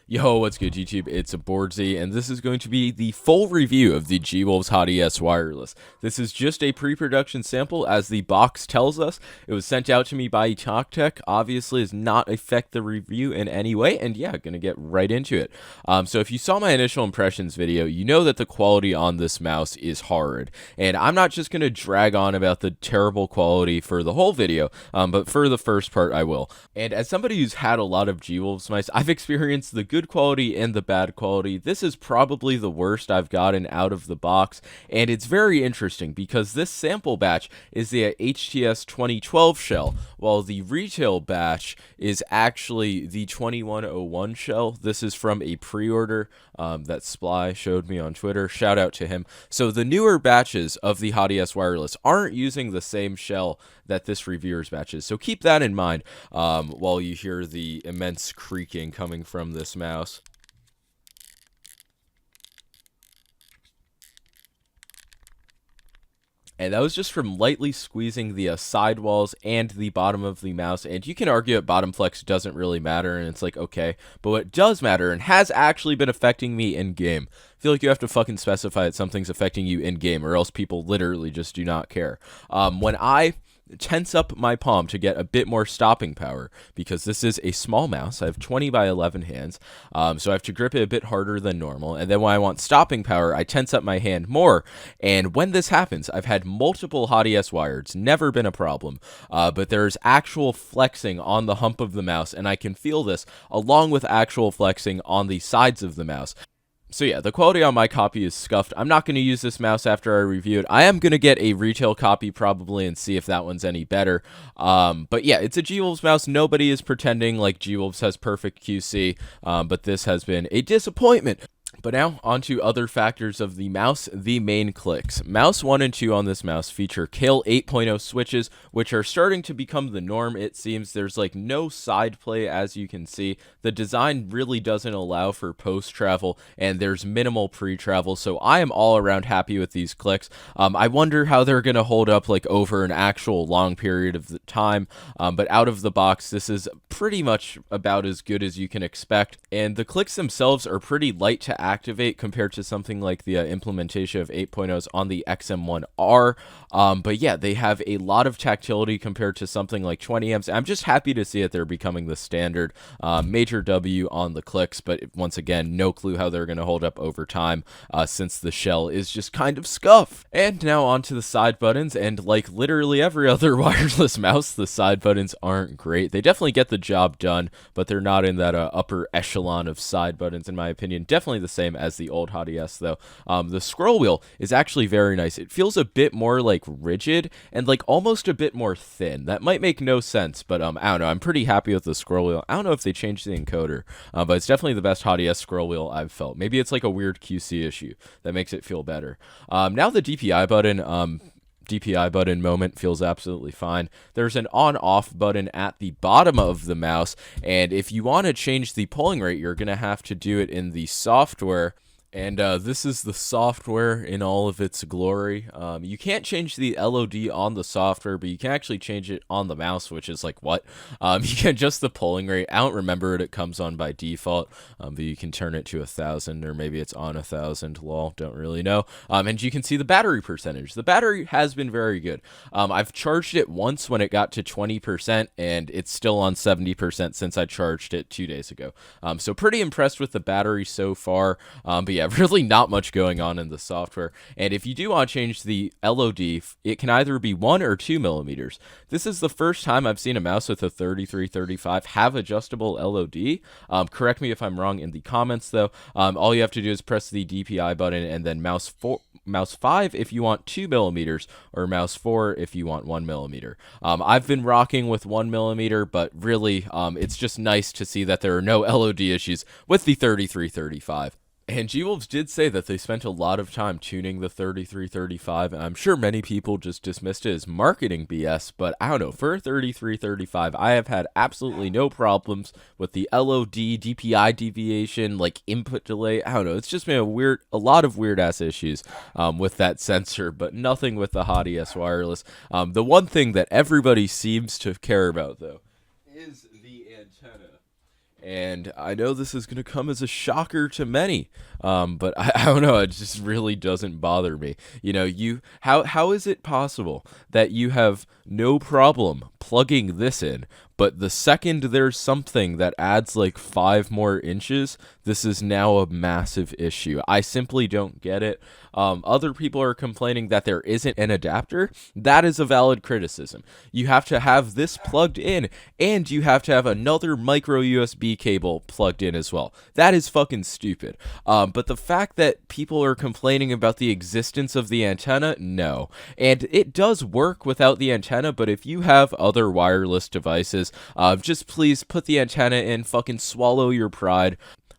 Yo, what's good, YouTube? It's Boardsy, and this is going to be the full review of the Gwolves Hati S wireless. This is just a pre-production sample, as the box tells us. It was sent out to me by TalkTech. Obviously, does not affect the review in any way, and yeah, gonna get right into it. So if you saw my initial impressions video, you know that the quality on this mouse is horrid, and I'm not just gonna drag on about the terrible quality for the whole video, but for the first part, I will. And as somebody who's had a lot of Gwolves mice, I've experienced the good quality and the bad quality. This is probably the worst I've gotten out of the box, and it's very interesting because this sample batch is the HTS 2012 shell, while the retail batch is actually the 2101 shell. This is from a pre-order that Sply showed me on Twitter. Shout out to him. So the newer batches of the Hati S wireless aren't using the same shell that this reviewer's batch is, so keep that in mind while you hear the immense creaking coming from this mouse. And that was just from lightly squeezing the sidewalls and the bottom of the mouse. And you can argue that bottom flex doesn't really matter, and it's like, okay. But what does matter, and has actually been affecting me in-game, I feel like you have to fucking specify that something's affecting you in-game, or else people literally just do not care. When I tense up my palm to get a bit more stopping power, because this is a small mouse. I have 20 by 11 hands, so I have to grip it a bit harder than normal. And then when I want stopping power, I tense up my hand more. And when this happens, I've had multiple Hati S wires, never been a problem, but there's actual flexing on the hump of the mouse, and I can feel this along with actual flexing on the sides of the mouse. So yeah, the quality on my copy is scuffed. I'm not going to use this mouse after I review it. I am going to get a retail copy probably and see if that one's any better. But yeah, it's a Gwolves mouse. Nobody is pretending like Gwolves has perfect QC, but this has been a disappointment. But now, on to other factors of the mouse, the main clicks. Mouse 1 and 2 on this mouse feature Kale 8.0 switches, which are starting to become the norm, it seems. There's like no side play, as you can see. The design really doesn't allow for post-travel, and there's minimal pre-travel, so I am all around happy with these clicks. I wonder how they're going to hold up like over an actual long period of the time, but out of the box, this is pretty much about as good as you can expect, and the clicks themselves are pretty light to activate compared to something like the implementation of 8.0s on the XM1R. But yeah, they have a lot of tactility compared to something like 20 amps. I'm just happy to see that they're becoming the standard. Major W on the clicks, but once again, no clue how they're going to hold up over time since the shell is just kind of scuffed. And now onto the side buttons, and like literally every other wireless mouse, the side buttons aren't great. They definitely get the job done, but they're not in that upper echelon of side buttons, in my opinion. Definitely the same as the old Hati S though. The scroll wheel is actually very nice. It feels a bit more like rigid and like almost a bit more thin. That might make no sense, but I don't know. I'm pretty happy with the scroll wheel. I don't know if they changed the encoder, but it's definitely the best Hati S scroll wheel I've felt. Maybe it's like a weird QC issue that makes it feel better. Now the DPI button moment feels absolutely fine. There's an on-off button at the bottom of the mouse, and if you want to change the polling rate, you're going to have to do it in the software. And this is the software in all of its glory. You can't change the LOD on the software, but you can actually change it on the mouse, which is like, what? You can adjust the polling rate. I don't remember it comes on by default, but you can turn it to 1,000, or maybe it's on 1,000, lol, don't really know. And you can see the battery percentage. The battery has been very good. I've charged it once when it got to 20%, and it's still on 70% since I charged it 2 days ago. So pretty impressed with the battery so far, but yeah, really not much going on in the software. And if you do want to change the LOD, it can either be 1 or 2 millimeters. This is the first time I've seen a mouse with a 3335 have adjustable LOD. Correct me if I'm wrong in the comments though. All you have to do is press the DPI button, and then mouse 5 if you want 2 millimeters, or mouse 4 if you want 1 millimeter. I've been rocking with 1 millimeter, but really it's just nice to see that there are no LOD issues with the 3335. And Gwolves did say that they spent a lot of time tuning the 3335, and I'm sure many people just dismissed it as marketing BS, but I don't know, for 3335, I have had absolutely no problems with the LOD, DPI deviation, like input delay. I don't know, it's just been a lot of weird-ass issues with that sensor, but nothing with the Hati S wireless. The one thing that everybody seems to care about, though, is the antenna. And I know this is going to come as a shocker to many, but I don't know. It just really doesn't bother me. How is it possible that you have no problem plugging this in, but the second there's something that adds like 5 more inches, this is now a massive issue? I simply don't get it. Other people are complaining that there isn't an adapter. That is a valid criticism. You have to have this plugged in, and you have to have another micro USB cable plugged in as well. That is fucking stupid. But the fact that people are complaining about the existence of the antenna, no. And it does work without the antenna, but if you have other wireless devices, just please put the antenna in, fucking swallow your pride.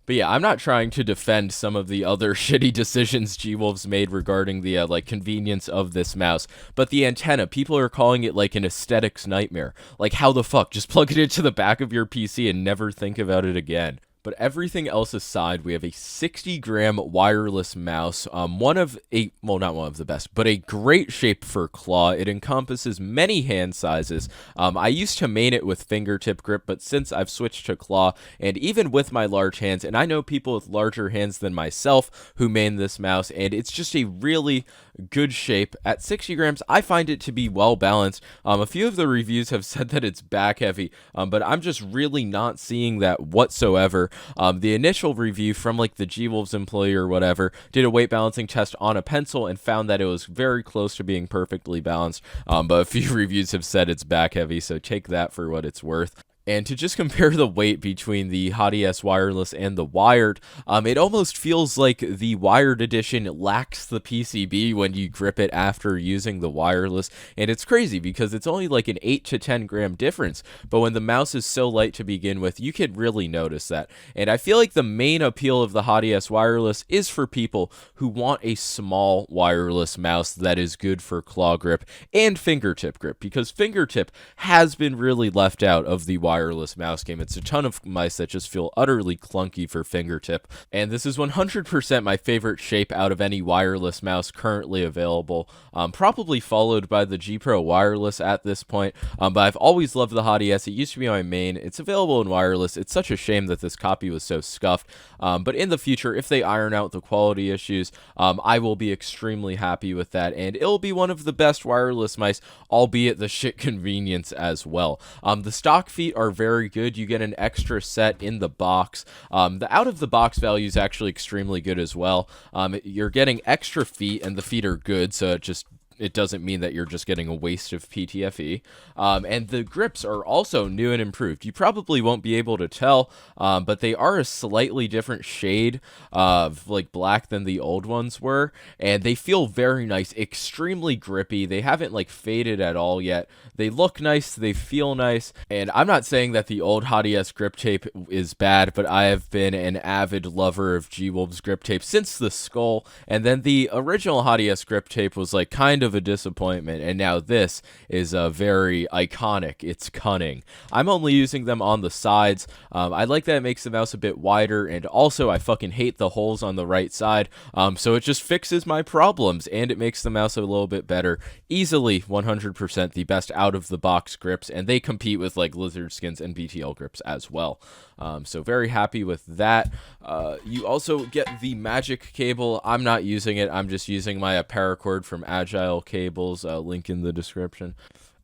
But yeah, I'm not trying to defend some of the other shitty decisions Gwolves made regarding the convenience of this mouse, but the antenna, people are calling it like an aesthetics nightmare. Like, how the fuck? Just plug it into the back of your PC and never think about it again. But everything else aside, we have a 60-gram wireless mouse, not one of the best, but a great shape for claw. It encompasses many hand sizes. I used to main it with fingertip grip, but since I've switched to claw, and even with my large hands, and I know people with larger hands than myself who main this mouse, and it's just a really good shape. At 60 grams, I find it to be well balanced. A few of the reviews have said that it's back heavy, but I'm just really not seeing that whatsoever. The initial review from like the Gwolves employee or whatever did a weight balancing test on a pencil and found that it was very close to being perfectly balanced. But a few reviews have said it's back heavy, so take that for what it's worth. And to just compare the weight between the Hati S wireless and the wired, it almost feels like the wired edition lacks the PCB when you grip it after using the wireless. And it's crazy because it's only like an 8 to 10 gram difference. But when the mouse is so light to begin with, you could really notice that. And I feel like the main appeal of the Hati S wireless is for people who want a small wireless mouse that is good for claw grip and fingertip grip, because fingertip has been really left out of the wireless mouse game. It's a ton of mice that just feel utterly clunky for fingertip, and this is 100% my favorite shape out of any wireless mouse currently available, probably followed by the G Pro wireless at this point, but I've always loved the Hati S. It used to be my main. It's available in wireless. It's such a shame that this copy was so scuffed, but in the future, if they iron out the quality issues, I will be extremely happy with that, and it'll be one of the best wireless mice, albeit the shit convenience as well. The stock feet are very good. You get an extra set in the box. The out of the box value is actually extremely good as well. You're getting extra feet, and the feet are good, so it doesn't mean that you're just getting a waste of PTFE. And the grips are also new and improved. You probably won't be able to tell, but they are a slightly different shade of like black than the old ones were, and they feel very nice, extremely grippy. They haven't like faded at all yet. They look nice, they feel nice, and I'm not saying that the old Hati S grip tape is bad, but I have been an avid lover of Gwolves grip tape since the Skull, and then the original Hati S grip tape was like kind of a disappointment, and now this is very iconic. It's cunning. I'm only using them on the sides. I like that it makes the mouse a bit wider, and also I fucking hate the holes on the right side, so it just fixes my problems, and it makes the mouse a little bit better. Easily 100% the best out of the box grips, and they compete with like lizard skins and BTL grips as well. So very happy with that. You also get the magic cable. I'm not using it. I'm just using my paracord from Agile Cables, link in the description.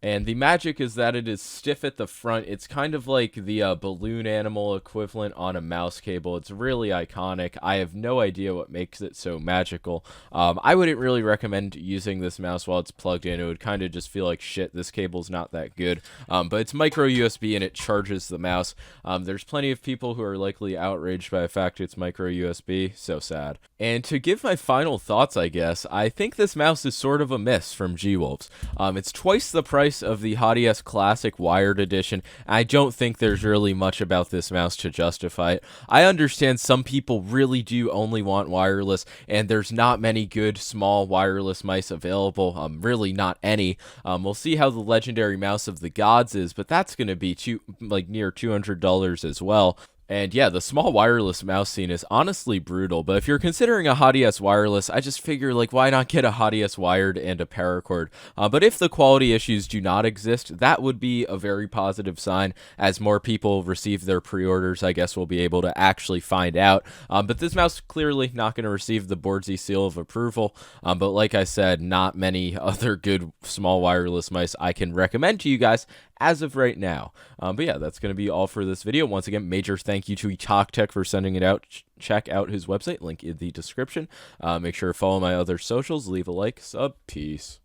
And the magic is that it is stiff at the front. It's kind of like the balloon animal equivalent on a mouse cable. It's really iconic. I have no idea what makes it so magical. I wouldn't really recommend using this mouse while it's plugged in. It would kind of just feel like shit. This cable's not that good. But it's micro USB and it charges the mouse. There's plenty of people who are likely outraged by the fact it's micro USB. So sad. And to give my final thoughts, I guess, I think this mouse is sort of a miss from Gwolves. It's twice the price of the Hati S Classic Wired Edition. I don't think there's really much about this mouse to justify it. I understand some people really do only want wireless, and there's not many good small wireless mice available. Really not any. We'll see how the Legendary Mouse of the Gods is, but that's going to be near $200 as well. And yeah, the small wireless mouse scene is honestly brutal, but if you're considering a Hati S wireless, I just figure, like, why not get a Hati S wired and a paracord? But if the quality issues do not exist, that would be a very positive sign. As more people receive their pre-orders, I guess we'll be able to actually find out. But this mouse clearly not going to receive the Boardsy seal of approval. But like I said, not many other good small wireless mice I can recommend to you guys as of right now. But yeah, that's going to be all for this video. Once again, major thank you to Tech for sending it out. Check out his website, link in the description. Make sure to follow my other socials, leave a like, sub, peace.